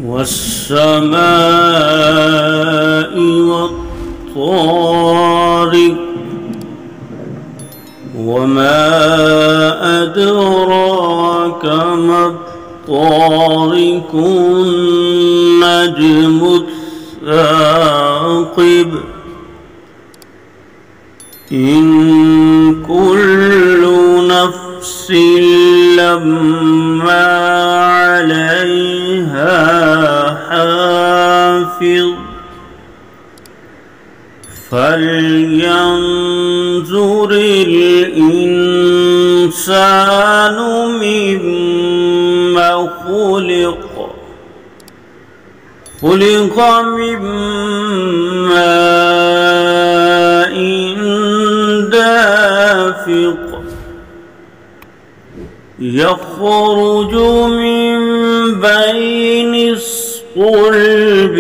والسماء والطارق وما أدراك ما الطارق النجم الثاقب إن كل نفس لما عليها حافظ فلينظر الإنسان مما خلق من ماء دافق يخرج من بين الصلب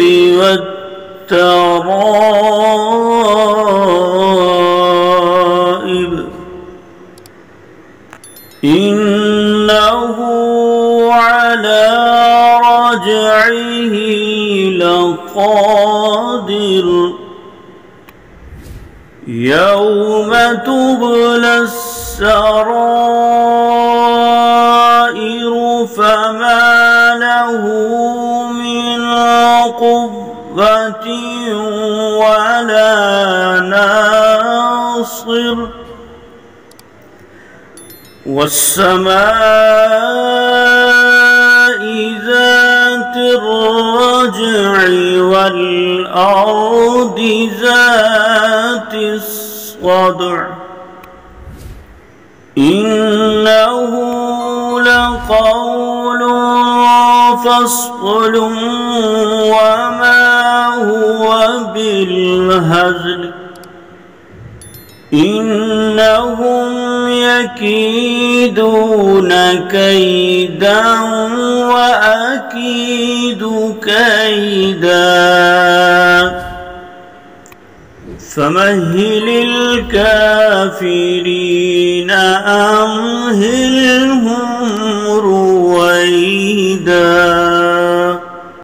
والترائب إنه على رجعه لقادر يوم تبلى السرائر فما له من قوة ولا ناصر والسماء ذات الرجع والأرض ذات الصدع إنه لقول فصل وما هو بالهزل إنهم يكيدون كيدا وأكيد كيدا فمهل الكافرين أمهلهم